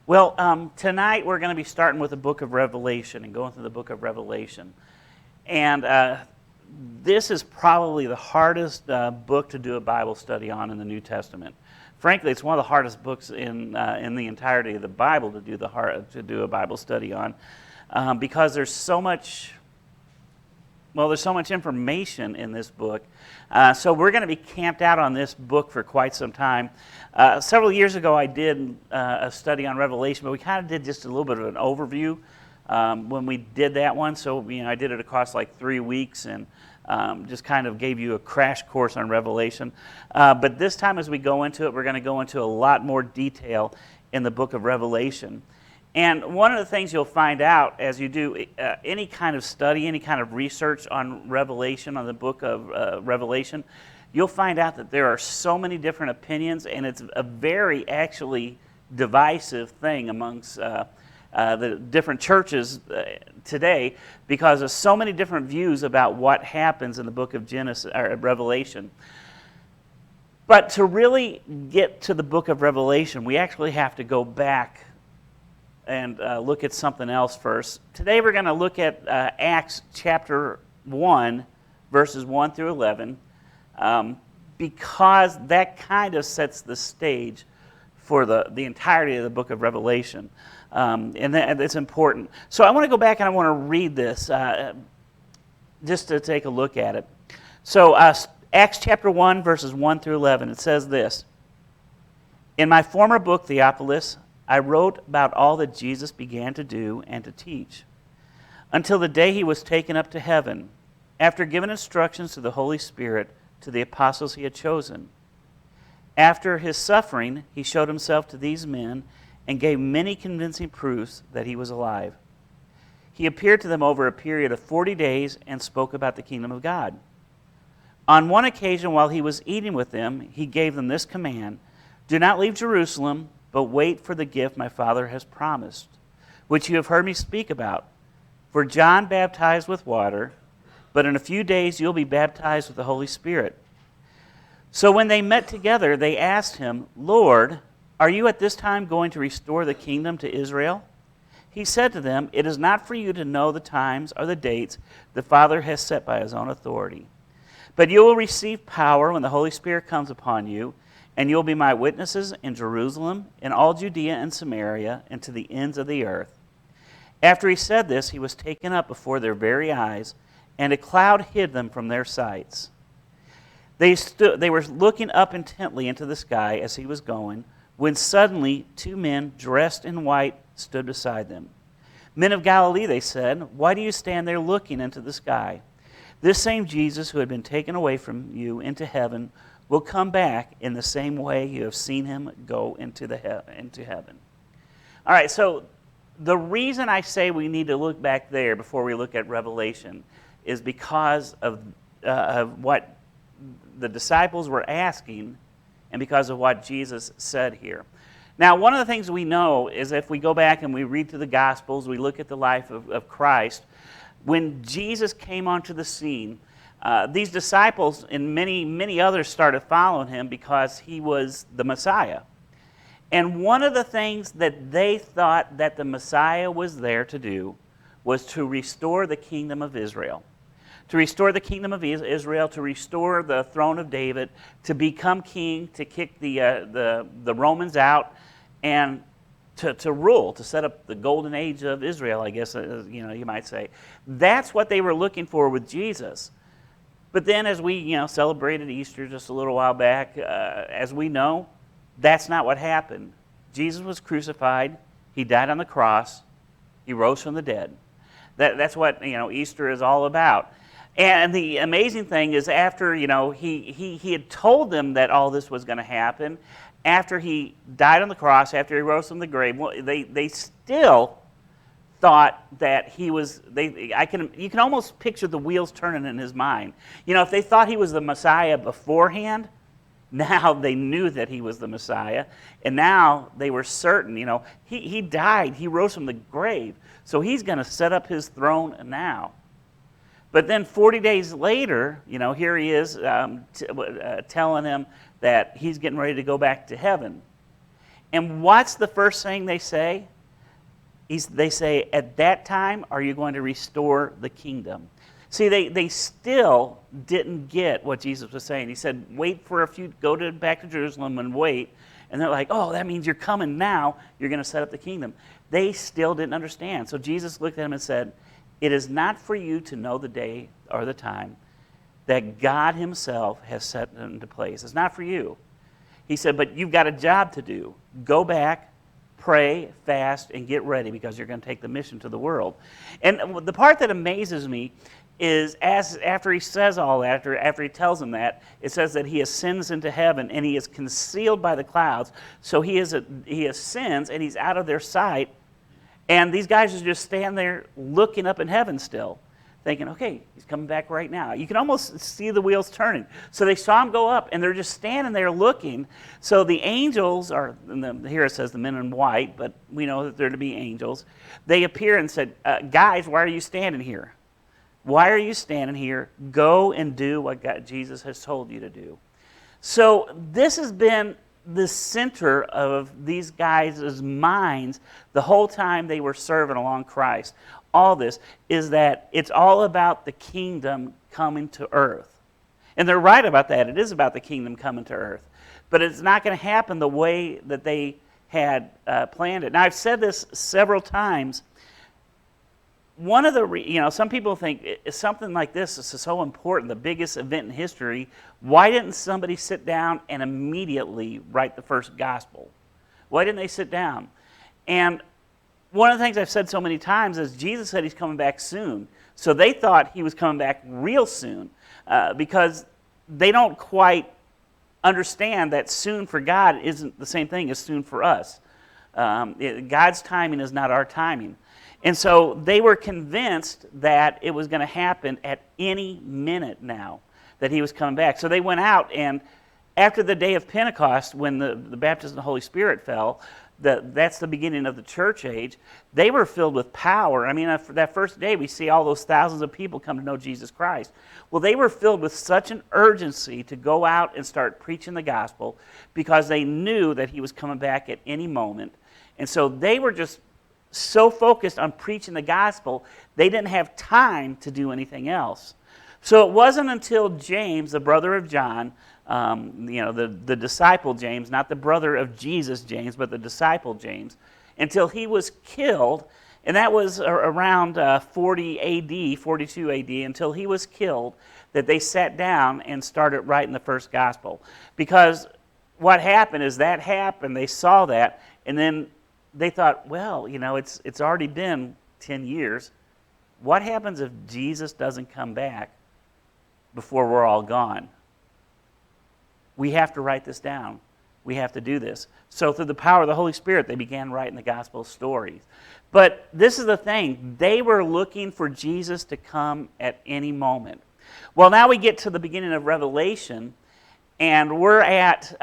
Well, tonight we're going to be starting with the book of Revelation and going through the book of Revelation. And this is probably the hardest book to do a Bible study on in the New Testament. Frankly, it's one of the hardest books in the entirety of the Bible to do a Bible study on because there's so much information in this book. So we're going to be camped out on this book for quite some time. Several years ago, I did a study on Revelation, but we kind of did just a little bit of an overview when we did that one. So I did it across like 3 weeks and just kind of gave you a crash course on Revelation. But this time as we go into it, we're going to go into a lot more detail in the book of Revelation. And one of the things you'll find out as you do any kind of study, any kind of research on Revelation, on the book of Revelation, you'll find out that there are so many different opinions, and it's a very actually divisive thing amongst the different churches today because there's so many different views about what happens in the book of Revelation. But to really get to the book of Revelation, we actually have to go back and look at something else first. Today we're going to look at Acts chapter 1, verses 1 through 11, because that kind of sets the stage for the entirety of the book of Revelation. And it's important. So I want to go back and I want to read this just to take a look at it. So Acts chapter 1, verses 1 through 11, it says this: "In my former book, Theophilus, I wrote about all that Jesus began to do and to teach, until the day he was taken up to heaven, after giving instructions to the Holy Spirit to the apostles he had chosen. After his suffering, he showed himself to these men and gave many convincing proofs that he was alive. He appeared to them over a period of 40 days and spoke about the kingdom of God. On one occasion, while he was eating with them, he gave them this command: 'Do not leave Jerusalem, but wait for the gift my Father has promised, which you have heard me speak about. For John baptized with water, but in a few days you'll be baptized with the Holy Spirit.' So when they met together, they asked him, 'Lord, are you at this time going to restore the kingdom to Israel?' He said to them, 'It is not for you to know the times or the dates the Father has set by his own authority. But you will receive power when the Holy Spirit comes upon you, and you'll be my witnesses in Jerusalem, in all Judea and Samaria, and to the ends of the earth.' After he said this, he was taken up before their very eyes, and a cloud hid them from their sights. They were looking up intently into the sky as he was going, when suddenly 2 men dressed in white stood beside them. 'Men of Galilee,' they said, 'why do you stand there looking into the sky? This same Jesus who had been taken away from you into heaven will come back in the same way you have seen him go into heaven.'" All right, so the reason I say we need to look back there before we look at Revelation is because of what the disciples were asking and because of what Jesus said here. Now, one of the things we know is if we go back and we read through the Gospels, we look at the life of Christ, when Jesus came onto the scene, these disciples and many others started following him because he was the Messiah. And one of the things that they thought that the Messiah was there to do was to restore the kingdom of Israel. To restore the kingdom of Israel, to restore the throne of David, to become king, to kick the Romans out, and to rule, to set up the golden age of Israel, I guess you might say. That's what they were looking for with Jesus. But then as we celebrated Easter just a little while back, as we know, that's not what happened. Jesus was crucified. He died on the cross. He rose from the dead. That's what Easter is all about. And the amazing thing is after he had told them that all this was going to happen, after he died on the cross, after he rose from the grave, they still thought that he was. You can almost picture the wheels turning in his mind. If they thought he was the Messiah beforehand, now they knew that he was the Messiah, and now they were certain. He died, he rose from the grave, so he's going to set up his throne now. But then 40 days later, here he is telling them that he's getting ready to go back to heaven. And what's the first thing they say? They say, at that time, are you going to restore the kingdom? See, they still didn't get what Jesus was saying. He said, wait for a few, back to Jerusalem and wait. And they're like, oh, that means you're coming now. You're going to set up the kingdom. They still didn't understand. So Jesus looked at them and said, it is not for you to know the day or the time that God himself has set into place. It's not for you. He said, but you've got a job to do. Go back, pray, fast, and get ready because you're going to take the mission to the world. And the part that amazes me is after he says all that, after he tells them that, it says that he ascends into heaven and he is concealed by the clouds. So he ascends and he's out of their sight. And these guys are just standing there looking up in heaven still, thinking, okay, he's coming back right now. You can almost see the wheels turning. So they saw him go up, and they're just standing there looking. So the angels are, here it says the men in white, but we know that they're to be angels. They appear and said, guys, why are you standing here? Why are you standing here? Go and do what Jesus has told you to do. So this has been the center of these guys' minds the whole time they were serving along Christ. All this is that it's all about the kingdom coming to earth. And they're right about that. It is about the kingdom coming to earth. But it's not going to happen the way that they had planned it. Now, I've said this several times. One of the, some people think something like this is so important, the biggest event in history. Why didn't somebody sit down and immediately write the first gospel? Why didn't they sit down? And one of the things I've said so many times is Jesus said he's coming back soon. So they thought he was coming back real soon because they don't quite understand that soon for God isn't the same thing as soon for us. God's timing is not our timing. And so they were convinced that it was going to happen at any minute now, that he was coming back. So they went out, and after the day of Pentecost, when the baptism of the Holy Spirit fell, that's the beginning of the church age, they were filled with power. I mean, that first day, we see all those thousands of people come to know Jesus Christ. Well, they were filled with such an urgency to go out and start preaching the gospel because they knew that he was coming back at any moment. And so they were just so focused on preaching the gospel, they didn't have time to do anything else. So it wasn't until James, the brother of John, the disciple James, not the brother of Jesus James, but the disciple James, until he was killed, and that was around 40 AD, 42 AD, until he was killed, that they sat down and started writing the first gospel. Because what happened is that happened, they saw that, and then they thought, well, it's already been 10 years. What happens if Jesus doesn't come back before we're all gone? We have to write this down. We have to do this. So through the power of the Holy Spirit, they began writing the gospel stories. But this is the thing. They were looking for Jesus to come at any moment. Well, now we get to the beginning of Revelation, and we're at...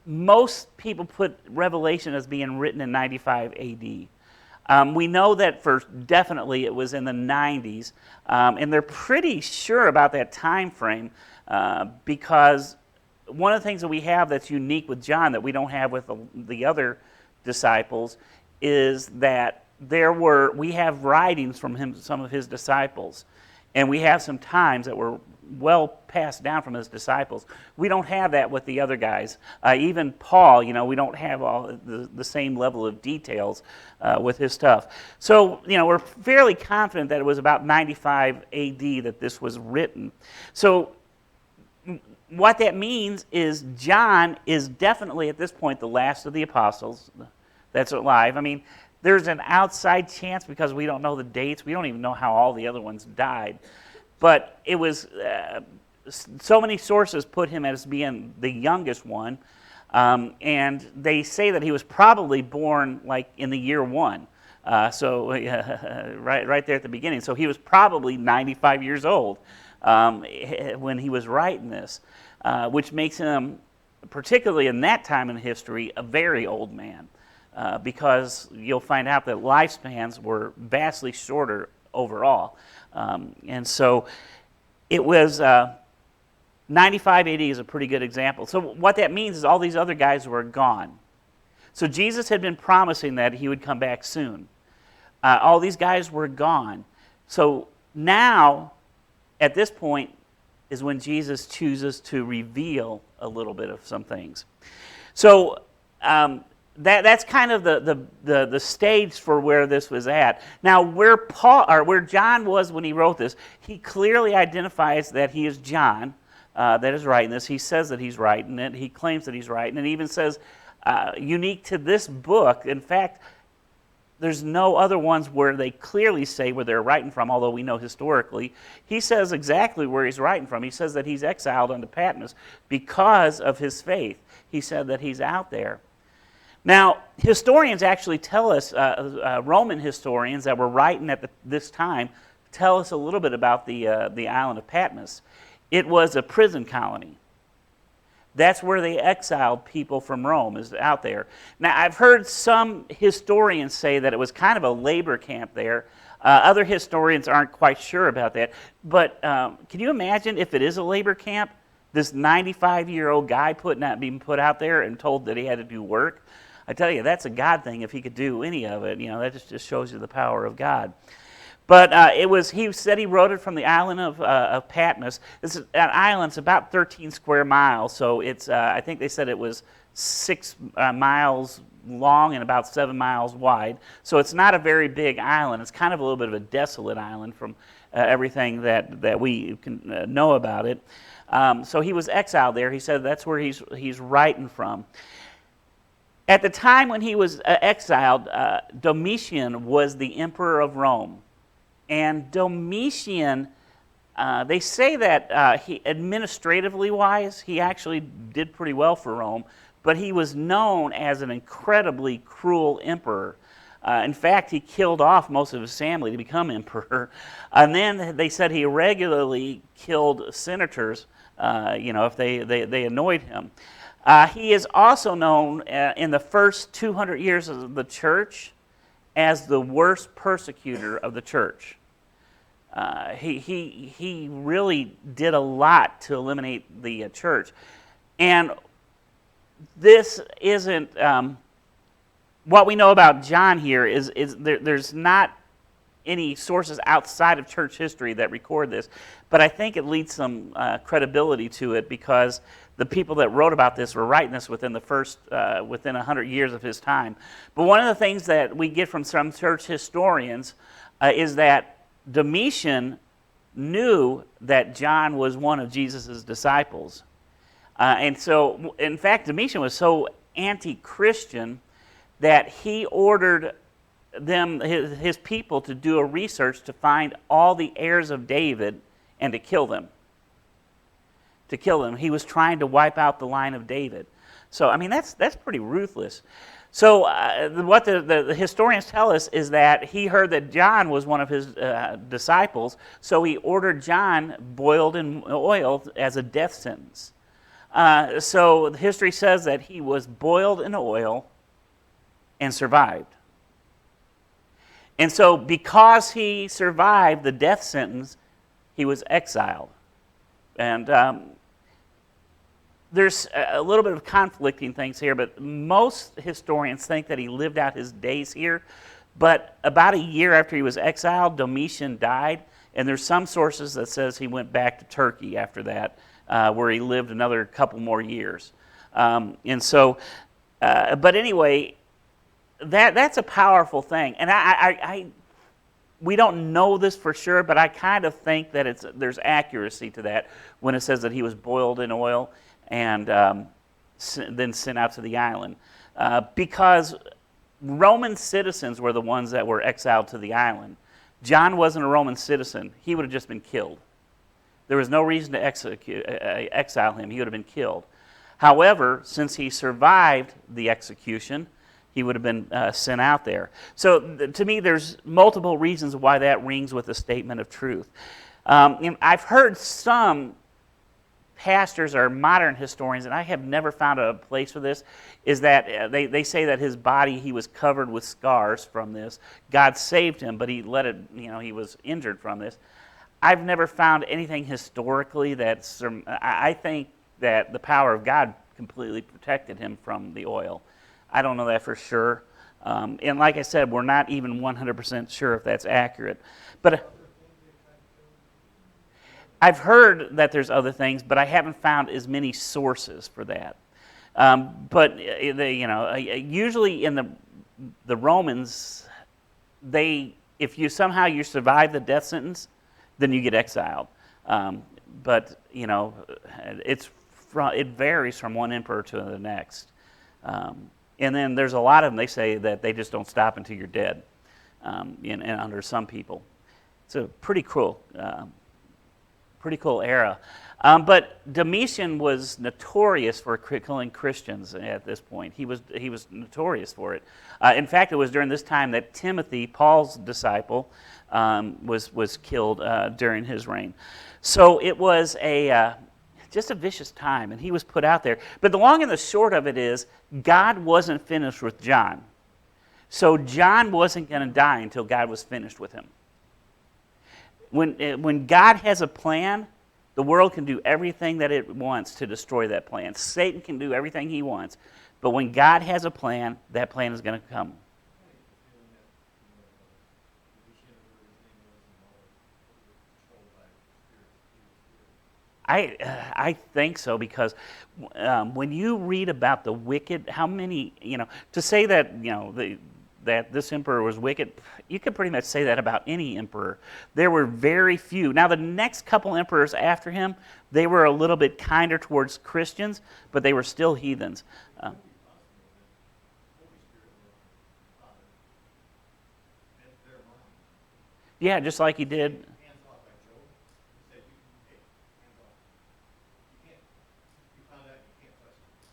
most people put Revelation as being written in 95 AD. We know that for definitely it was in the 90s, and they're pretty sure about that time frame because one of the things that we have that's unique with John that we don't have with the other disciples is that we have writings from him, some of his disciples, and we have some times that were well passed down from his disciples. We don't have that with the other guys. Even Paul, we don't have all the same level of details with his stuff. So, we're fairly confident that it was about 95 AD that this was written. So, what that means is John is definitely at this point the last of the apostles that's alive. I mean, there's an outside chance because we don't know the dates. We don't even know how all the other ones died. But it was, so many sources put him as being the youngest one. And they say that he was probably born like in the year 1. Right there at the beginning. So he was probably 95 years old when he was writing this, which makes him, particularly in that time in history, a very old man. Because you'll find out that lifespans were vastly shorter overall. And so it was 95 AD is a pretty good example. So what that means is all these other guys were gone. So Jesus had been promising that he would come back soon. All these guys were gone. So now, at this point, is when Jesus chooses to reveal a little bit of some things. So that's kind of the stage for where this was at. Now, where John was when he wrote this, he clearly identifies that he is John that is writing this. He says that he's writing it. He claims that he's writing it. And even says, unique to this book, in fact, there's no other ones where they clearly say where they're writing from, although we know historically. He says exactly where he's writing from. He says that he's exiled unto Patmos because of his faith. He said that he's out there. Now, historians actually tell us, Roman historians that were writing at this time, tell us a little bit about the island of Patmos. It was a prison colony. That's where they exiled people from Rome, is out there. Now, I've heard some historians say that it was kind of a labor camp there. Other historians aren't quite sure about that. But can you imagine if it is a labor camp, this 95-year-old guy being put out there and told that he had to do work? I tell you, that's a God thing if he could do any of it. You know, that just shows you the power of God. But he said he wrote it from the island of Patmos. This is an island. It's about 13 square miles. So it's I think they said it was 6 miles long and about 7 miles wide. So it's not a very big island. It's kind of a little bit of a desolate island from everything that we can know about it. So he was exiled there. He said that's where he's writing from. At the time when he was exiled, Domitian was the emperor of Rome. And Domitian, they say that he, administratively wise, he actually did pretty well for Rome, but he was known as an incredibly cruel emperor. In fact, he killed off most of his family to become emperor. And then they said he regularly killed senators, if they annoyed him. He is also known in the first 200 years of the church as the worst persecutor of the church. He really did a lot to eliminate the church. And this isn't, what we know about John here is there's not any sources outside of church history that record this, but I think it leads some credibility to it because the people that wrote about this were writing this within 100 years of his time. But one of the things that we get from some church historians is that Domitian knew that John was one of Jesus' disciples. And so, in fact, Domitian was so anti-Christian that he ordered his people to do a research to find all the heirs of David and to kill them. He was trying to wipe out the line of David. So, I mean, that's pretty ruthless. So, what the historians tell us is that he heard that John was one of his disciples, so he ordered John boiled in oil as a death sentence. So, the history says that he was boiled in oil and survived. And so, because he survived the death sentence, he was exiled. And there's a little bit of conflicting things here, but most historians think that he lived out his days here. But about a year after he was exiled, Domitian died, and there's some sources that says he went back to Turkey after that, where he lived another couple more years. But anyway, that's a powerful thing, and we don't know this for sure, but I kind of think that there's accuracy to that when it says that he was boiled in oil and then sent out to the island. Because Roman citizens were the ones that were exiled to the island. John wasn't a Roman citizen. He would have just been killed. There was no reason to exile him. He would have been killed. However, since he survived the execution, he would have been sent out there. So to me, there's multiple reasons why that rings with a statement of truth. I've heard some pastors or modern historians, and I have never found a place for this, is that they say that his body, he was covered with scars from this. God saved him, but he let it, he was injured from this. I've never found anything historically that's. I think that the power of God completely protected him from the oil. I don't know that for sure. And like I said, we're not even 100% sure if that's accurate. But I've heard that there's other things, but I haven't found as many sources for that. But usually in the Romans, if you somehow you survive the death sentence, then you get exiled. But it varies from one emperor to the next. And then there's a lot of them, they say that they just don't stop until you're dead, and under some people. It's a pretty cool era. But Domitian was notorious for killing Christians at this point. He was notorious for it. In fact, it was during this time that Timothy, Paul's disciple, was killed during his reign. So it was just a vicious time, and he was put out there. But the long and the short of it is, God wasn't finished with John. So John wasn't going to die until God was finished with him. When God has a plan, the world can do everything that it wants to destroy that plan. Satan can do everything he wants. But when God has a plan, that plan is going to come. I think so, because when you read about the wicked, how many, to say that, that this emperor was wicked, you could pretty much say that about any emperor. There were very few. Now, the next couple emperors after him, they were a little bit kinder towards Christians, but they were still heathens. Yeah, just like he did.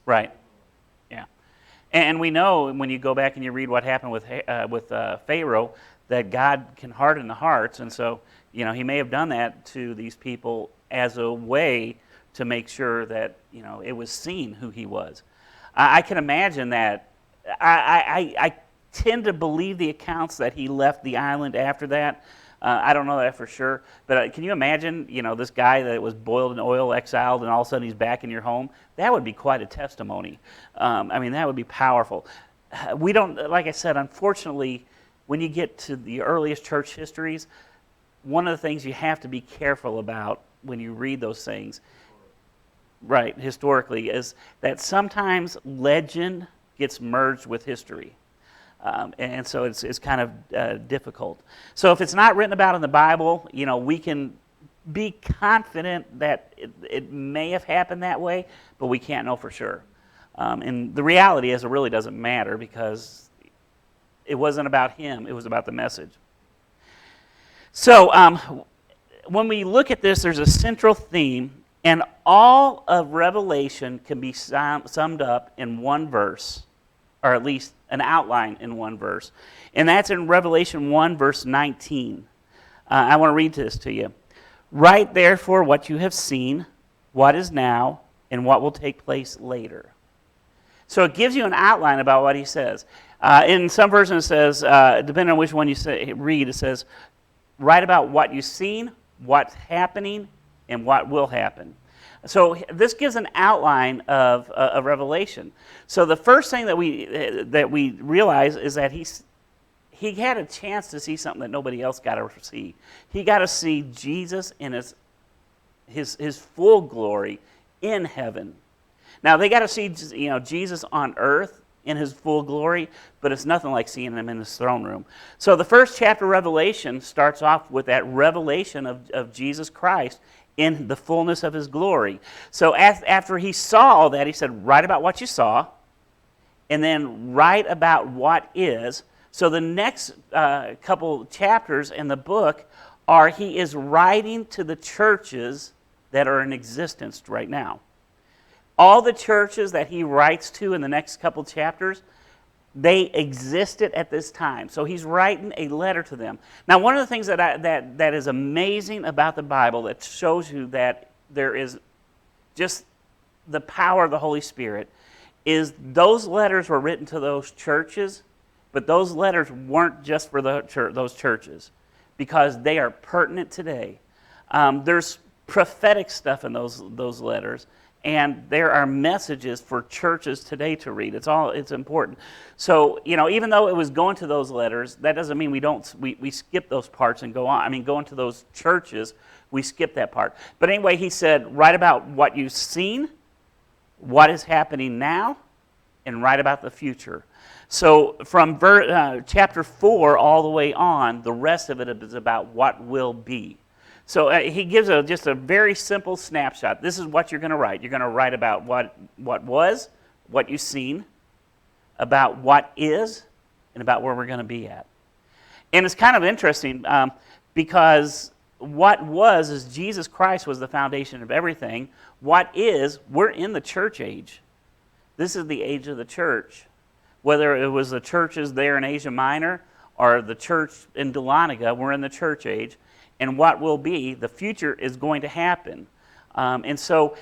Right. Yeah. And we know when you go back and you read what happened with Pharaoh, that God can harden the hearts, and so he may have done that to these people as a way to make sure that it was seen who he was. I can imagine that. I tend to believe the accounts that he left the island after that. I don't know that for sure, but can you imagine, this guy that was boiled in oil, exiled, and all of a sudden he's back in your home? That would be quite a testimony. That would be powerful. We don't, like I said, unfortunately, when you get to the earliest church histories, one of the things you have to be careful about when you read those things, right, historically, is that sometimes legend gets merged with history. And so it's kind of difficult. So if it's not written about in the Bible, we can be confident that it may have happened that way, but we can't know for sure. And the reality is it really doesn't matter, because it wasn't about him, it was about the message. So when we look at this, there's a central theme, and all of Revelation can be summed up in one verse, or at least an outline in one verse. And that's in Revelation 1, verse 19. I want to read this to you. Write therefore what you have seen, what is now, and what will take place later. So it gives you an outline about what he says. In some versions it says, depending on which one you read, it says, write about what you've seen, what's happening, and what will happen. So this gives an outline of Revelation. So the first thing that we realize is that he had a chance to see something that nobody else got to see. He got to see Jesus in his full glory in heaven. Now they got to see Jesus on earth in his full glory, but it's nothing like seeing him in his throne room. So the first chapter of Revelation starts off with that revelation of Jesus Christ in the fullness of his glory. So after he saw all that, he said, write about what you saw, and then write about what is. So the next couple chapters in the book he is writing to the churches that are in existence right now. All the churches that he writes to in the next couple chapters, they existed at this time. So he's writing a letter to them. Now, one of the things that is amazing about the Bible that shows you that there is just the power of the Holy Spirit is those letters were written to those churches, but those letters weren't just for those churches, because they are pertinent today. There's prophetic stuff in those letters, and there are messages for churches today to read. It's important. So, even though it was going to those letters, that doesn't mean we skip those parts and go on. I mean, going to those churches, we skip that part. But anyway, he said, write about what you've seen, what is happening now, and write about the future. So from chapter 4 all the way on, the rest of it is about what will be. So he gives just a very simple snapshot. This is what you're going to write. You're going to write about what was, what you've seen, about what is, and about where we're going to be at. And it's kind of interesting because what was is Jesus Christ was the foundation of everything. What is, we're in the church age. This is the age of the church. Whether it was the churches there in Asia Minor or the church in Dahlonega, we're in the church age. And what will be, the future is going to happen. And so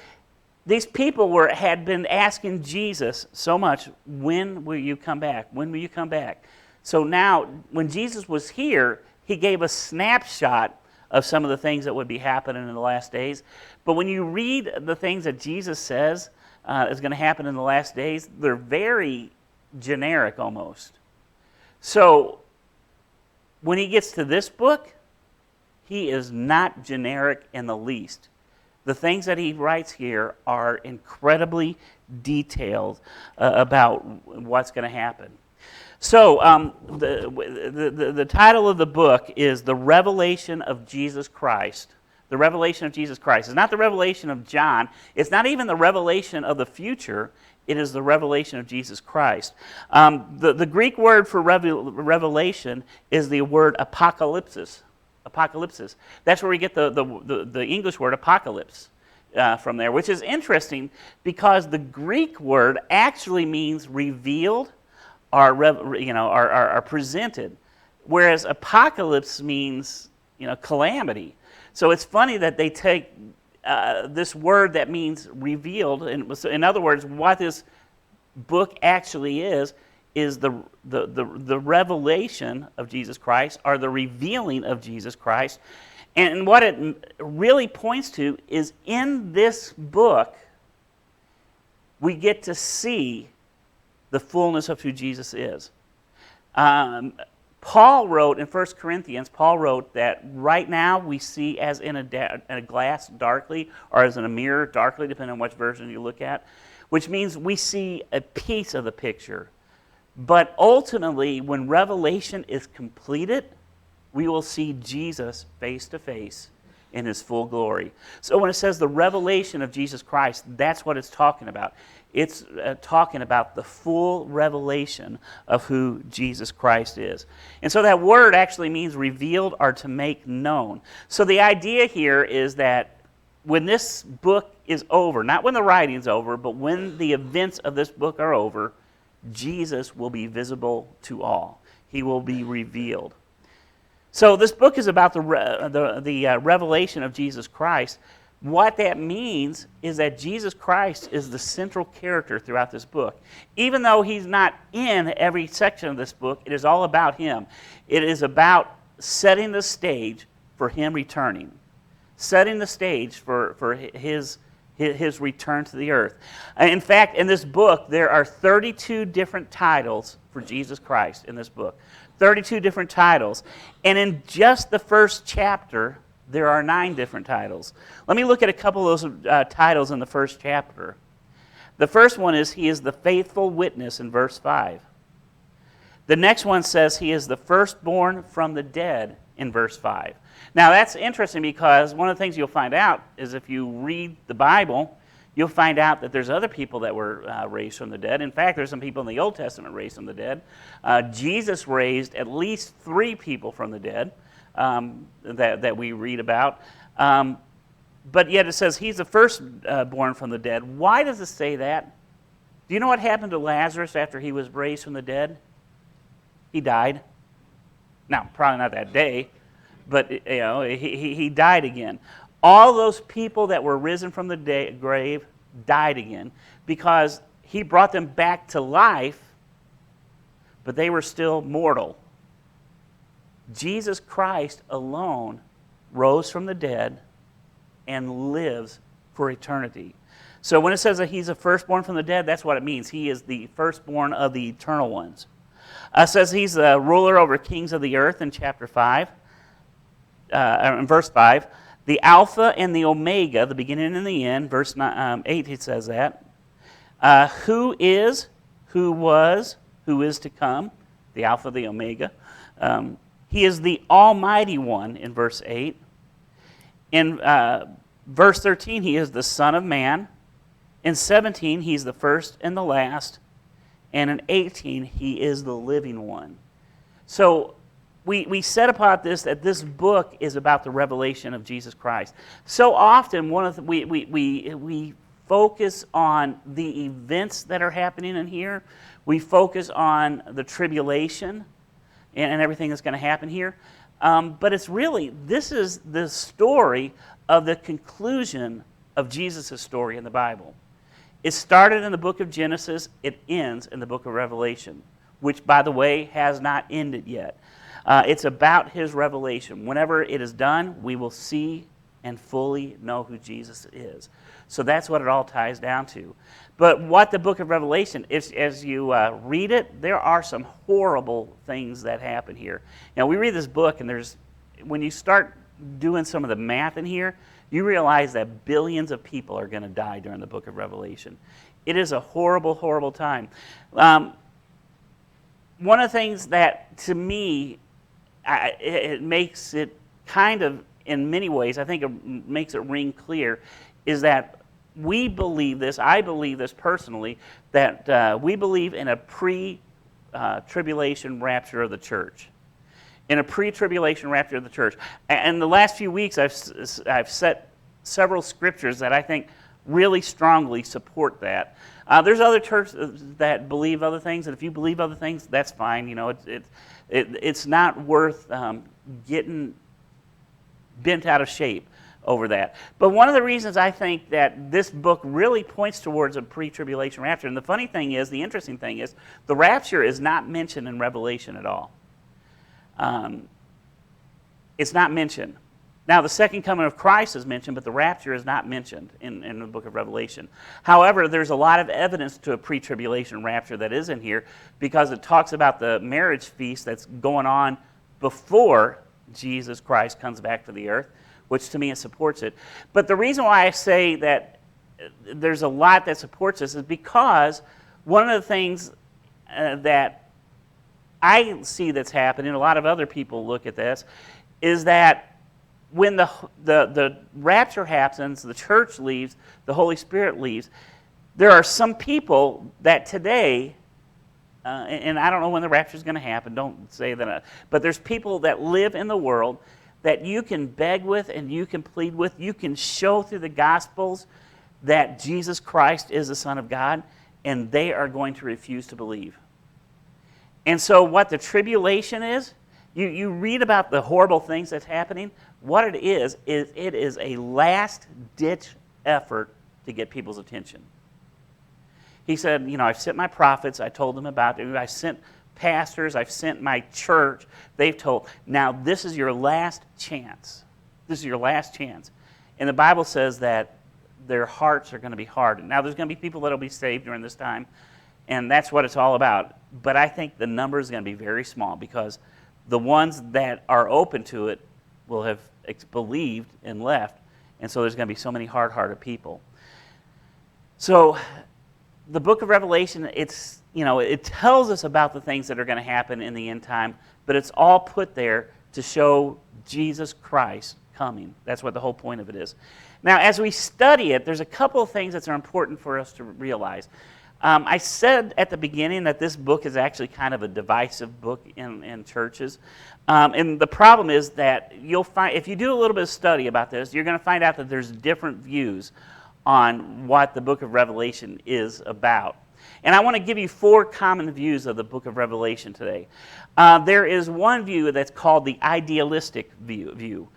these people had been asking Jesus so much, when will you come back? When will you come back? So now, when Jesus was here, he gave a snapshot of some of the things that would be happening in the last days. But when you read the things that Jesus says is going to happen in the last days, they're very generic almost. So when he gets to this book, he is not generic in the least. The things that he writes here are incredibly detailed about what's going to happen. So the title of the book is The Revelation of Jesus Christ. The revelation of Jesus Christ. It's not the revelation of John. It's not even the revelation of the future. It is the revelation of Jesus Christ. The Greek word for revelation is the word apocalypsis. Apocalypsis. That's where we get the English word apocalypse from there, which is interesting because the Greek word actually means revealed or presented, whereas apocalypse means calamity. So it's funny that they take this word that means revealed, and so in other words, what this book actually is the revelation of Jesus Christ, or the revealing of Jesus Christ. And what it really points to is in this book, we get to see the fullness of who Jesus is. Paul wrote in 1 Corinthians, that right now we see as in a glass darkly, or as in a mirror darkly, depending on which version you look at, which means we see a piece of the picture. But ultimately, when Revelation is completed, we will see Jesus face to face in his full glory. So when it says the revelation of Jesus Christ, that's what it's talking about. It's talking about the full revelation of who Jesus Christ is. And so that word actually means revealed or to make known. So the idea here is that when this book is over, not when the writing's over, but when the events of this book are over, Jesus will be visible to all. He will be revealed. So this book is about the revelation of Jesus Christ. What that means is that Jesus Christ is the central character throughout this book. Even though he's not in every section of this book, it is all about him. It is about setting the stage for him returning. Setting the stage for his return to the earth. In fact, in this book, there are 32 different titles for Jesus Christ in this book. 32 different titles. And in just the first chapter, there are 9 different titles. Let me look at a couple of those titles in the first chapter. The first one is, he is the faithful witness in verse 5. The next one says, he is the firstborn from the dead in verse 5. Now that's interesting because one of the things you'll find out is if you read the Bible, you'll find out that there's other people that were raised from the dead. In fact, there's some people in the Old Testament raised from the dead. Jesus raised at least 3 people from the dead that we read about. But yet it says he's the firstborn from the dead. Why does it say that? Do you know what happened to Lazarus after he was raised from the dead? He died. Now, probably not that day, but he died again. All those people that were risen from the grave died again because he brought them back to life, but they were still mortal. Jesus Christ alone rose from the dead and lives for eternity. So when it says that he's a firstborn from the dead, that's what it means. He is the firstborn of the eternal ones. It says he's the ruler over kings of the earth in chapter 5, in verse 5. The Alpha and the Omega, the beginning and the end, verse 8, it says that. Who is, who was, who is to come, the Alpha, the Omega. He is the Almighty One in verse 8. In verse 13, he is the Son of Man. In 17, he's the first and the last. And in 18, he is the living one. So we said about this that this book is about the revelation of Jesus Christ. So often, we focus on the events that are happening in here. We focus on the tribulation and everything that's going to happen here. But it's really, this is the story of the conclusion of Jesus' story in the Bible. It started in the book of Genesis. It ends in the book of Revelation, which, by the way, has not ended yet. It's about his revelation. Whenever it is done, we will see and fully know who Jesus is. So that's what it all ties down to. But what the book of Revelation, as you read it, there are some horrible things that happen here. Now, we read this book, and when you start doing some of the math in here, you realize that billions of people are going to die during the book of Revelation. It is a horrible, horrible time. One of the things that, to me, it makes it kind of, in many ways, I think it makes it ring clear, is that we believe this, I believe this personally, that we believe in a pre-tribulation rapture of the church. In a pre-tribulation rapture of the church. And the last few weeks, I've set several scriptures that I think really strongly support that. There's other churches that believe other things, and if you believe other things, that's fine. You know, it's not worth getting bent out of shape over that. But one of the reasons I think that this book really points towards a pre-tribulation rapture, and the funny thing is, the interesting thing is, the rapture is not mentioned in Revelation at all. It's not mentioned. Now, the second coming of Christ is mentioned, but the rapture is not mentioned in the book of Revelation. However, there's a lot of evidence to a pre-tribulation rapture that is in here because it talks about the marriage feast that's going on before Jesus Christ comes back to the earth, which to me it supports it. But the reason why I say that there's a lot that supports this is because one of the things that I see that's happening, a lot of other people look at this, is that when the rapture happens, the church leaves, the Holy Spirit leaves, there are some people that today, and I don't know when the rapture is going to happen, don't say that, but there's people that live in the world that you can beg with and you can plead with, you can show through the Gospels that Jesus Christ is the Son of God, and they are going to refuse to believe. And so what the tribulation is, you read about the horrible things that's happening. What it is it is a last-ditch effort to get people's attention. He said, you know, I've sent my prophets. I told them about it. I sent pastors. I've sent my church. They've told. Now, this is your last chance. This is your last chance. And the Bible says that their hearts are going to be hardened. Now, there's going to be people that will be saved during this time, and that's what it's all about. But I think the number is going to be very small because the ones that are open to it will have believed and left, and so there's going to be so many hard-hearted people. So the book of Revelation, it tells us about the things that are going to happen in the end time, but it's all put there to show Jesus Christ coming. That's what the whole point of it is. Now, as we study it, there's a couple of things that are important for us to realize. I said at the beginning that this book is actually kind of a divisive book in churches. And the problem is that you'll find, if you do a little bit of study about this, you're going to find out that there's different views on what the book of Revelation is about. And I want to give you 4 common views of the book of Revelation today. There is one view that's called the idealistic view.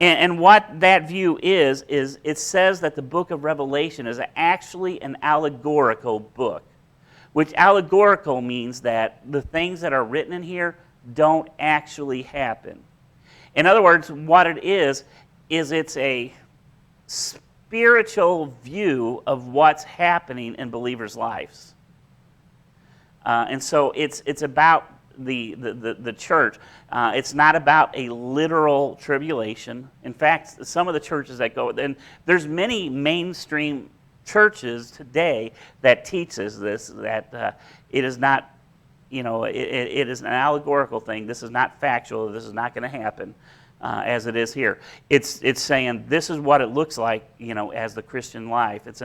And what that view is it says that the book of Revelation is actually an allegorical book, which allegorical means that the things that are written in here don't actually happen. In other words, what it is it's a spiritual view of what's happening in believers' lives. And so it's about the church. It's not about a literal tribulation. In fact, some of the churches that go, and there's many mainstream churches today that teaches this, that it is not, it is an allegorical thing. This is not factual. This is not going to happen as it is here. It's saying this is what it looks like, as the Christian life. It's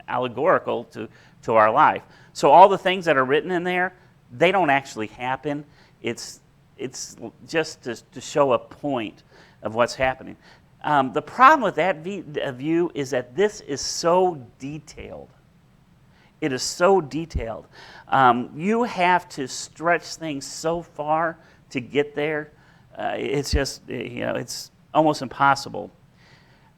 allegorical to our life. So all the things that are written in there, they don't actually happen. It's just to show a point of what's happening. The problem with that view is that this is so detailed. It is so detailed. You have to stretch things so far to get there. It's just, it's almost impossible.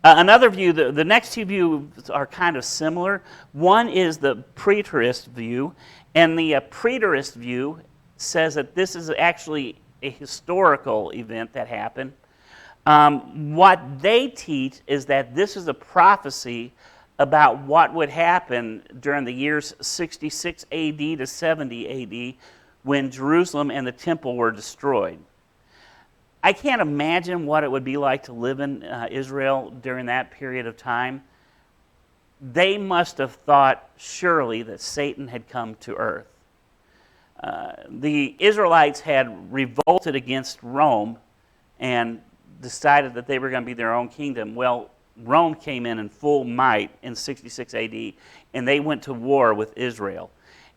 Another view, the next two views are kind of similar. One is the preterist view, and the preterist view says that this is actually a historical event that happened. What they teach is that this is a prophecy about what would happen during the years 66 AD to 70 AD when Jerusalem and the temple were destroyed. I can't imagine what it would be like to live in Israel during that period of time. They must have thought surely that Satan had come to earth. The Israelites had revolted against Rome and decided that they were going to be their own kingdom. Well, Rome came in full might in 66 AD, and they went to war with Israel.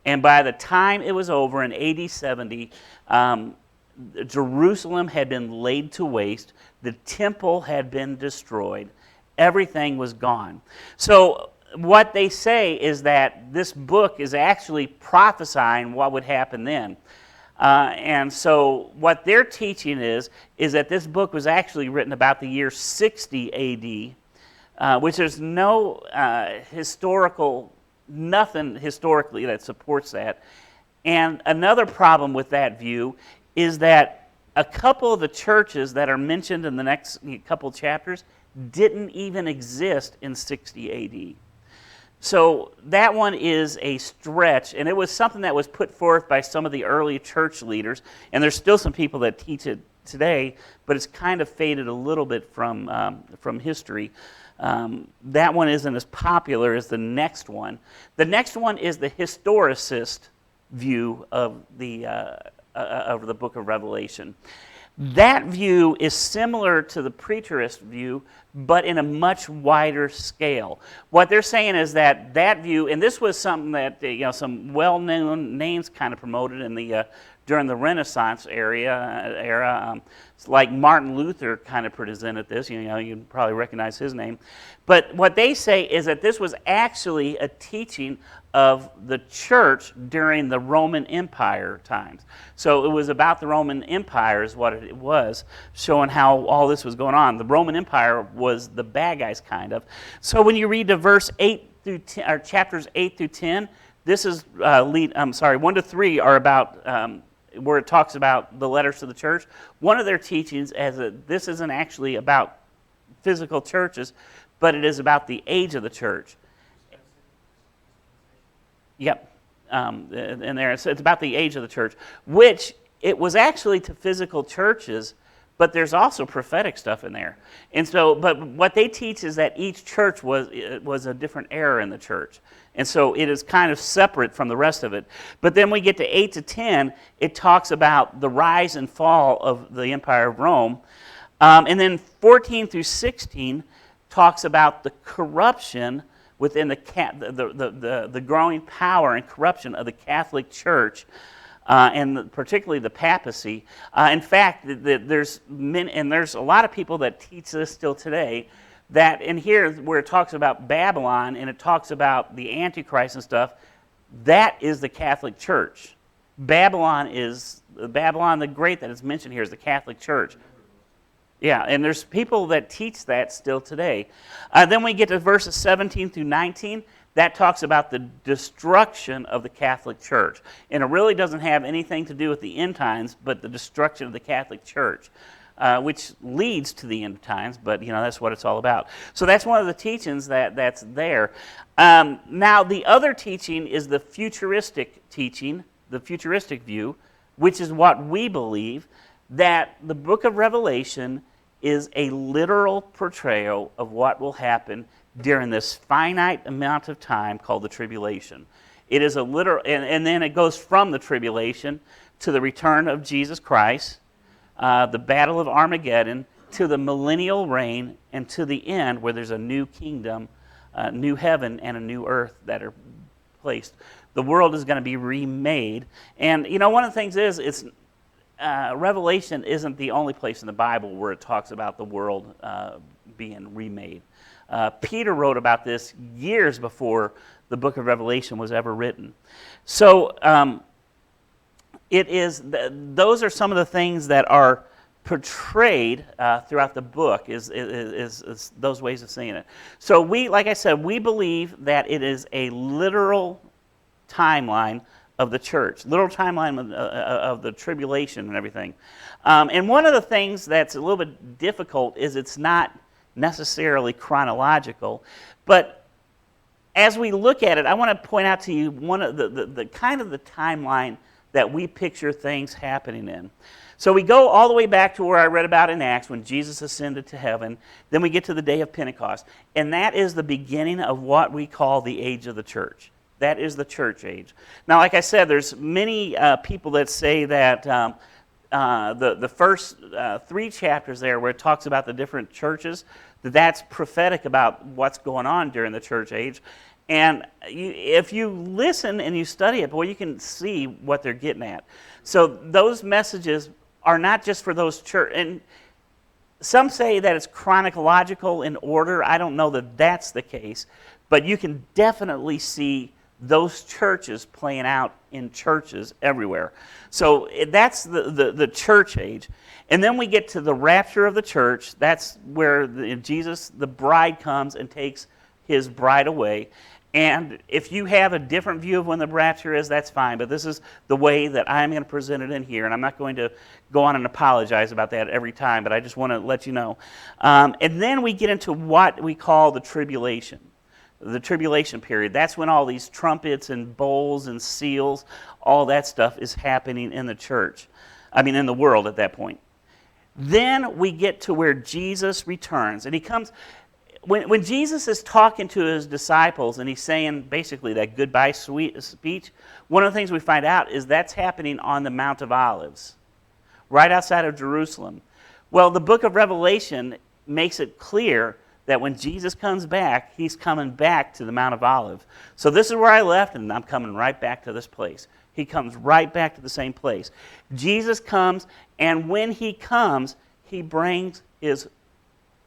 And by the time it was over in AD 70, Jerusalem had been laid to waste. The temple had been destroyed. Everything was gone. So what they say is that this book is actually prophesying what would happen then. And so what they're teaching is that this book was actually written about the year 60 AD, which there's no nothing historically that supports that. And another problem with that view is that a couple of the churches that are mentioned in the next couple chapters didn't even exist in 60 AD. So that one is a stretch, and it was something that was put forth by some of the early church leaders, and there's still some people that teach it today, but it's kind of faded a little bit from history. That one isn't as popular as the next one. The next one is the historicist view of the book of Revelation. That view is similar to the preterist view, but in a much wider scale. What they're saying is that view, and this was something that some well-known names kind of promoted in during the Renaissance era. It's like Martin Luther kind of presented this. You probably recognize his name. But what they say is that this was actually a teaching of the church during the Roman Empire times. So it was about the Roman Empire is what it was, showing how all this was going on. The Roman Empire was the bad guys, kind of. So when you read the verse 8 through 10, or chapters 8 through 10, this is 1 to 3 are about where it talks about the letters to the church. One of their teachings is that this isn't actually about physical churches, but it is about the age of the church. Yep. And there it's about the age of the church, which it was actually to physical churches, but there's also prophetic stuff in there. And so, but what they teach is that each church was a different era in the church. And so it is kind of separate from the rest of it. But then we get to 8 to 10, it talks about the rise and fall of the Empire of Rome. And then 14 through 16 talks about the corruption within the growing power and corruption of the Catholic Church, and particularly the papacy. In fact, there's a lot of people that teach this still today, that in here where it talks about Babylon and it talks about the Antichrist and stuff, that is the Catholic Church. Babylon the Great that is mentioned here is the Catholic Church. Yeah, and there's people that teach that still today. Then we get to verses 17 through 19. That talks about the destruction of the Catholic Church. And it really doesn't have anything to do with the end times, but the destruction of the Catholic Church. which leads to the end times, but that's what it's all about. So that's one of the teachings that's there. Now the other teaching is the futuristic teaching, the futuristic view, which is what we believe, that the book of Revelation is a literal portrayal of what will happen during this finite amount of time called the tribulation. It is a literal, and then it goes from the tribulation to the return of Jesus Christ, the battle of Armageddon, to the millennial reign, and to the end where there's a new kingdom, a new heaven, and a new earth that are placed. The world is going to be remade. And one of the things is, Revelation isn't the only place in the Bible where it talks about the world being remade. Peter wrote about this years before the book of Revelation was ever written. So those are some of the things that are portrayed throughout the book, is those ways of seeing it. So like I said, we believe that it is a literal timeline of the church, literal timeline of the tribulation and everything. And one of the things that's a little bit difficult is it's not necessarily chronological, but as we look at it, I want to point out to you one of the kind of the timeline that we picture things happening in. So we go all the way back to where I read about in Acts when Jesus ascended to heaven. Then we get to the day of Pentecost, and that is the beginning of what we call the age of the church. That is the church age. Now, like I said, there's many people that say that the first 3 chapters there where it talks about the different churches, that's prophetic about what's going on during the church age. And if you listen and you study it, boy, you can see what they're getting at. So those messages are not just for those church. And some say that it's chronological in order. I don't know that that's the case. But you can definitely see those churches playing out in churches everywhere. So that's the church age. And then we get to the rapture of the church. That's where Jesus, the bride, comes and takes his bride away. And if you have a different view of when the rapture is, that's fine. But this is the way that I'm going to present it in here. And I'm not going to go on and apologize about that every time, but I just want to let you know. And then we get into what we call the tribulation. The tribulation period. That's when all these trumpets and bowls and seals, all that stuff is happening in the church. In the world at that point. Then we get to where Jesus returns. And he comes, when Jesus is talking to his disciples and he's saying basically that goodbye speech, one of the things we find out is that's happening on the Mount of Olives, right outside of Jerusalem. Well, the book of Revelation makes it clear that when Jesus comes back, he's coming back to the Mount of Olives. So this is where I left, and I'm coming right back to this place. He comes right back to the same place. Jesus comes, and when he comes, he brings his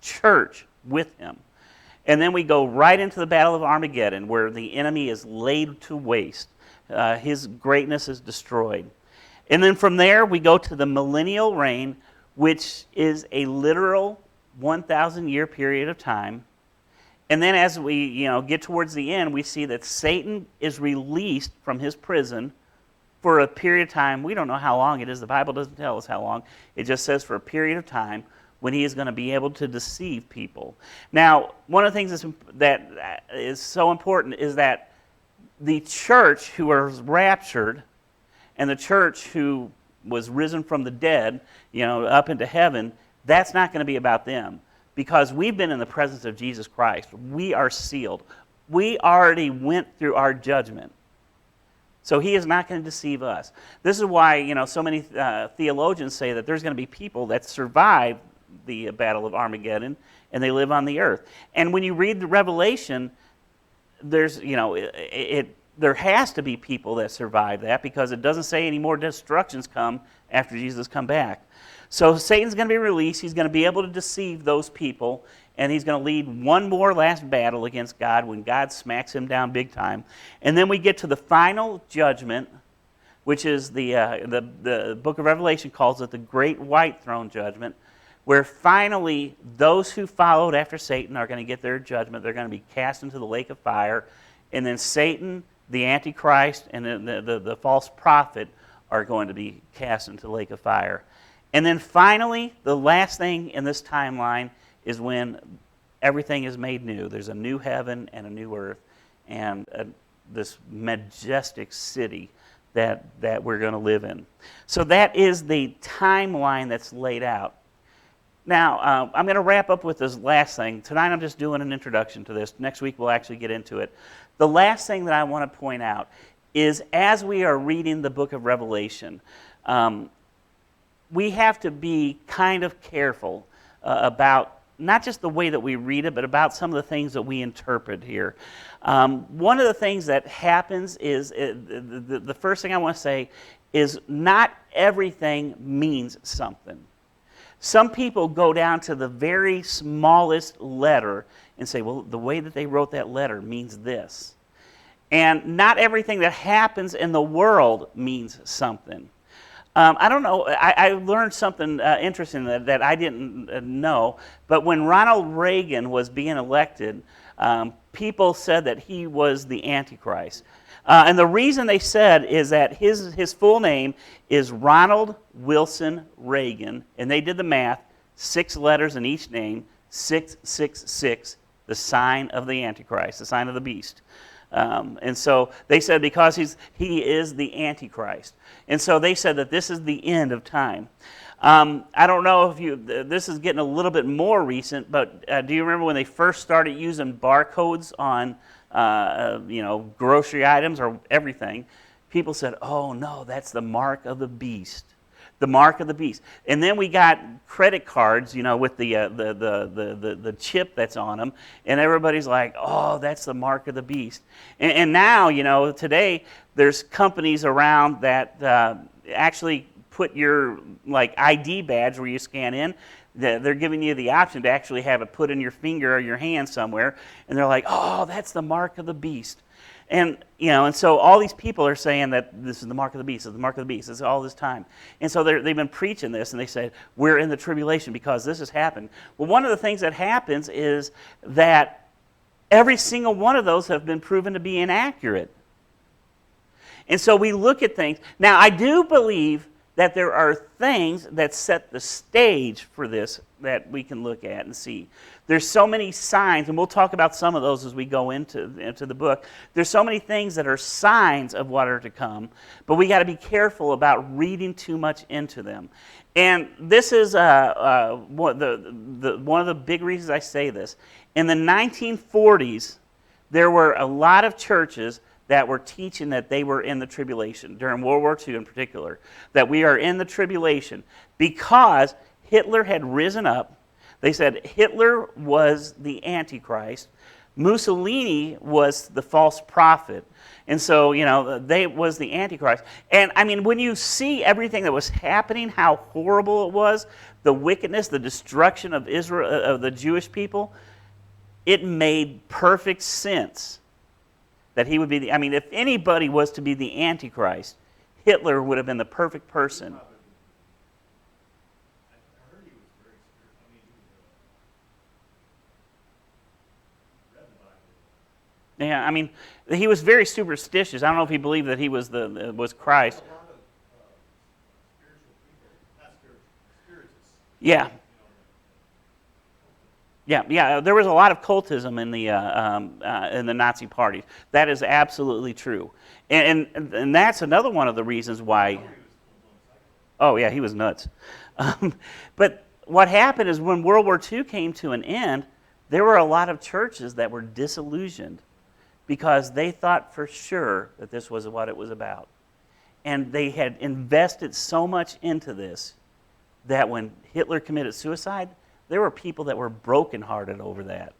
church with him. And then we go right into the Battle of Armageddon, where the enemy is laid to waste. His greatness is destroyed. And then from there, we go to the millennial reign, which is a literal 1,000-year period of time. And then as we get towards the end, we see that Satan is released from his prison for a period of time. We don't know how long it is. The Bible doesn't tell us how long. It just says for a period of time when he is going to be able to deceive people. Now, one of the things that is so important is that the church who was raptured and the church who was risen from the dead, up into heaven, that's not going to be about them, because we've been in the presence of Jesus Christ. We are sealed. We already went through our judgment. So he is not going to deceive us. This is why, so many theologians say that there's going to be people that survive the Battle of Armageddon and they live on the earth. And when you read the Revelation, there's, there has to be people that survive that, because it doesn't say any more destructions come after Jesus come back. So Satan's going to be released. He's going to be able to deceive those people, and he's going to lead one more last battle against God when God smacks him down big time. And then we get to the final judgment, which is the book of Revelation calls it the Great White Throne Judgment, where finally those who followed after Satan are going to get their judgment. They're going to be cast into the lake of fire, and then Satan, the Antichrist, and the false prophet are going to be cast into the lake of fire. And then finally, the last thing in this timeline is when everything is made new. There's a new heaven and a new earth, and this majestic city that we're going to live in. So that is the timeline that's laid out. Now, I'm going to wrap up with this last thing. Tonight I'm just doing an introduction to this. Next week we'll actually get into it. The last thing that I want to point out is as we are reading the book of Revelation, we have to be kind of careful about not just the way that we read it, but about some of the things that we interpret here. One of the things that happens is, the first thing I want to say is not everything means something. Some people go down to the very smallest letter and say, well, the way that they wrote that letter means this. And not everything that happens in the world means something. I don't know, I learned something interesting that I didn't know, but when Ronald Reagan was being elected, people said that he was the Antichrist. And the reason they said is that his full name is Ronald Wilson Reagan, and they did the math, 6 letters in each name, 666, the sign of the Antichrist, the sign of the beast. And so they said because he is the Antichrist. And so they said that this is the end of time. I don't know if this is getting a little bit more recent, but do you remember when they first started using barcodes on grocery items or everything? People said, oh no, that's the mark of the beast. The mark of the beast. And then we got credit cards, with the chip that's on them, and everybody's like, oh, that's the mark of the beast. And now, today, there's companies around that actually put your ID badge where you scan in. They're giving you the option to actually have it put in your finger or your hand somewhere, and they're like, oh, that's the mark of the beast. And so all these people are saying that this is the mark of the beast, this is the mark of the beast, this is all this time. And so they've been preaching this, and they said, we're in the tribulation because this has happened. Well, one of the things that happens is that every single one of those have been proven to be inaccurate. And so we look at things. Now, I do believe that there are things that set the stage for this that we can look at and see. There's so many signs, and we'll talk about some of those as we go into the book. There's so many things that are signs of what are to come, but we got to be careful about reading too much into them. And this is one of the big reasons I say this. In the 1940s, there were a lot of churches that were teaching that they were in the tribulation, during World War II in particular, that we are in the tribulation because Hitler had risen up. They said Hitler was the Antichrist. Mussolini was the false prophet. And so, they was the Antichrist. And I mean, when you see everything that was happening, how horrible it was, the wickedness, the destruction of Israel, of the Jewish people, it made perfect sense that he would be if anybody was to be the Antichrist, Hitler would have been the perfect person. Yeah, he was very superstitious. I don't know if he believed that he was Christ. Yeah. Yeah. There was a lot of cultism in the Nazi party. That is absolutely true, and that's another one of the reasons why. Oh yeah, he was nuts. But what happened is when World War II came to an end, there were a lot of churches that were disillusioned because they thought for sure that this was what it was about, and they had invested so much into this that when Hitler committed suicide, there were people that were brokenhearted over that.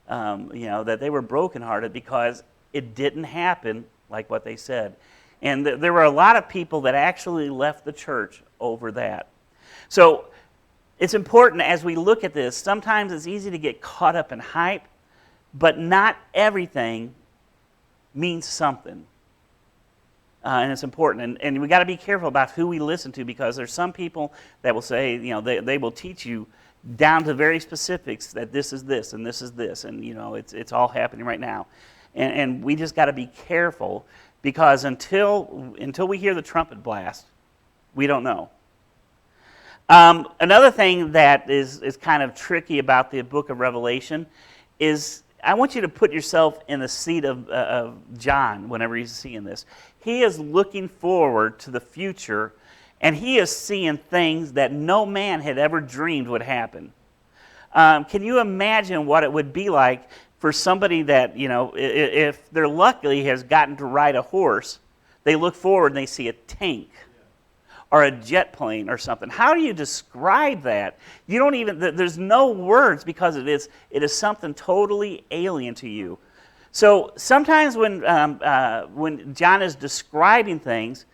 That they were brokenhearted because it didn't happen like what they said. And there were a lot of people that actually left the church over that. So it's important as we look at this, sometimes it's easy to get caught up in hype, but not everything means something. And it's important. And we got to be careful about who we listen to, because there's some people that will say, they will teach you down to very specifics that this is this and this is this, and it's all happening right now, and we just got to be careful, because until we hear the trumpet blast, we don't know. Another thing that is kind of tricky about the book of Revelation is I want you to put yourself in the seat of John whenever he's seeing this. He is looking forward to the future, and he is seeing things that no man had ever dreamed would happen. Can you imagine what it would be like for somebody that, if they're lucky has gotten to ride a horse, they look forward and they see a tank or a jet plane or something? How do you describe that? You don't even, there's no words because it is something totally alien to you. So sometimes when John is describing things,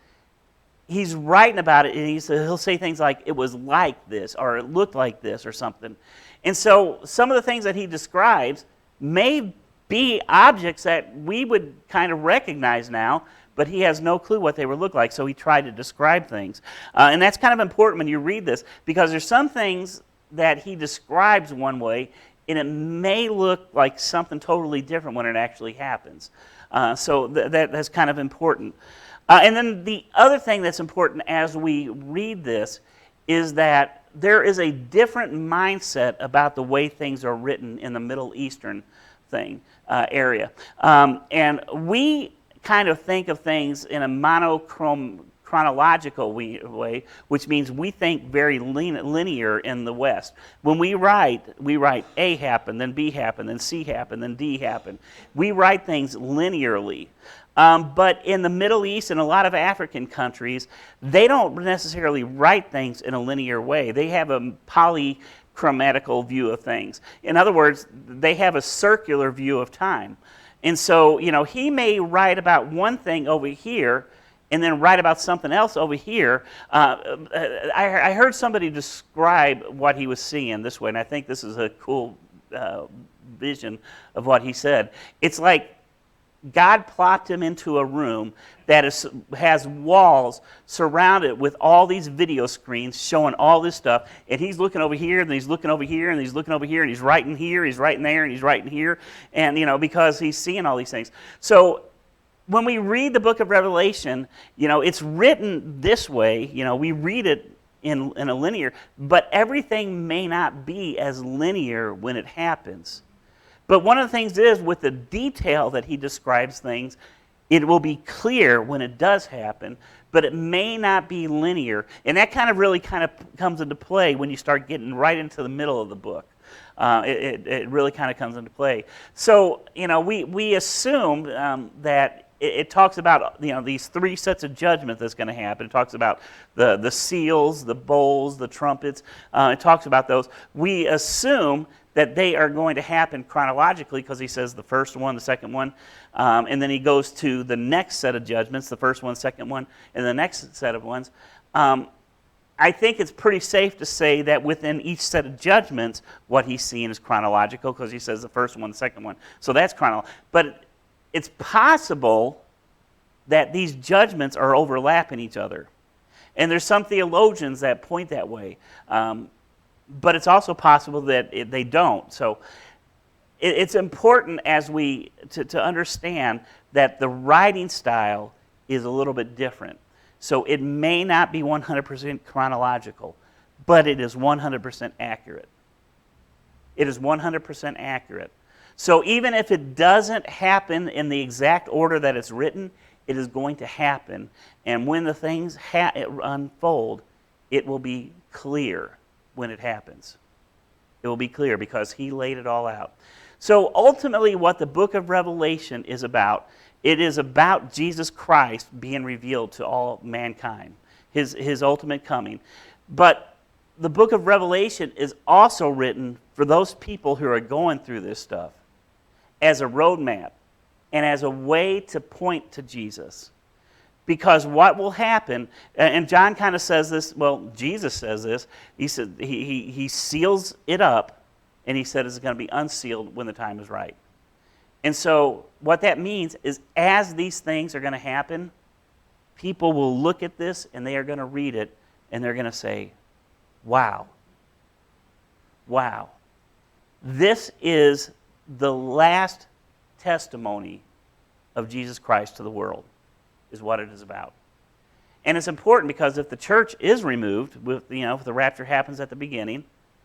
he's writing about it, and he'll say things like, it was like this, or it looked like this, or something. And so some of the things that he describes may be objects that we would kind of recognize now, but he has no clue what they would look like, so he tried to describe things. And that's kind of important when you read this, because there's some things that he describes one way, and it may look like something totally different when it actually happens. So that's kind of important. And then the other thing that's important as we read this is that there is a different mindset about the way things are written in the Middle Eastern area. And we kind of think of things in a chronological way, which means we think very linear in the West. When we write A happened, then B happened, then C happened, then D happened. We write things linearly. But in the Middle East and a lot of African countries, they don't necessarily write things in a linear way. They have a polychromatical view of things. In other words, they have a circular view of time. And so, he may write about one thing over here and then write about something else over here. I heard somebody describe what he was seeing this way, and I think this is a cool vision of what he said. It's like God plopped him into a room that has walls surrounded with all these video screens showing all this stuff, and he's looking over here, and he's looking over here, and he's looking over here, and he's writing here, he's writing there, and he's writing here, and because he's seeing all these things. So when we read the book of Revelation, it's written this way. We read it in a linear, but everything may not be as linear when it happens. But one of the things is, with the detail that he describes things, it will be clear when it does happen, but it may not be linear. And that really comes into play when you start getting right into the middle of the book. It really kind of comes into play. So, we assume that it talks about these three sets of judgment that's going to happen. It talks about the seals, the bowls, the trumpets. It talks about those. We assume that they are going to happen chronologically because he says the first one, the second one, and then he goes to the next set of judgments, the first one, second one, and the next set of ones. I think it's pretty safe to say that within each set of judgments, what he's seeing is chronological because he says the first one, the second one. So that's chronological. But it's possible that these judgments are overlapping each other. And there's some theologians that point that way. But it's also possible that they don't. So it's important as we to understand that the writing style is a little bit different. So it may not be 100% chronological, but it is 100% accurate. It is 100% accurate. So even if it doesn't happen in the exact order that it's written, it is going to happen. And when the things unfold, it will be clear when it happens. It will be clear because he laid it all out. So ultimately what the book of Revelation is about, it is about Jesus Christ being revealed to all mankind, his ultimate coming. But the book of Revelation is also written for those people who are going through this stuff as a roadmap and as a way to point to Jesus. Because what will happen, and John kind of says this, well, Jesus says this, he said he seals it up, and he said it's going to be unsealed when the time is right. And so what that means is as these things are going to happen, people will look at this, and they are going to read it, and they're going to say, wow, wow. This is the last testimony of Jesus Christ to the world, is what it is about. And it's important because if the church is removed, if the rapture happens at the beginning,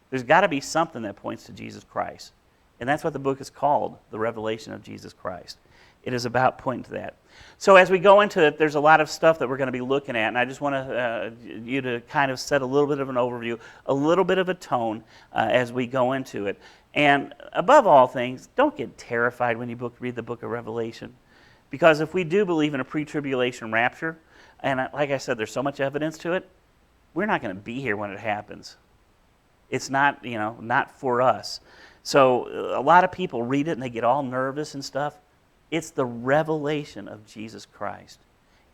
there's got to be something that points to Jesus Christ. And that's what the book is called, the revelation of Jesus Christ. It is about pointing to that. So as we go into it, there's a lot of stuff that we're going to be looking at, and I just want you to kind of set a little bit of an overview, a little bit of a tone as we go into it. And above all things, don't get terrified when you read the book of Revelation. Because if we do believe in a pre-tribulation rapture, and like I said, there's so much evidence to it, we're not going to be here when it happens. It's not, not for us. So a lot of people read it and they get all nervous and stuff. It's the revelation of Jesus Christ.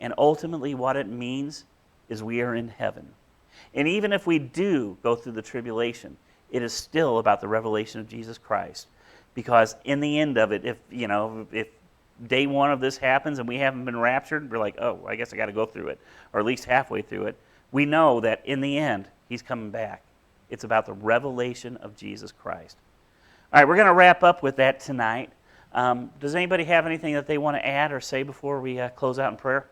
And ultimately what it means is we are in heaven. And even if we do go through the tribulation, it is still about the revelation of Jesus Christ. Because in the end of it, if day one of this happens and we haven't been raptured, we're like, oh, I guess I got to go through it, or at least halfway through it. We know that in the end, he's coming back. It's about the revelation of Jesus Christ. All right, we're going to wrap up with that tonight. Does anybody have anything that they want to add or say before we close out in prayer?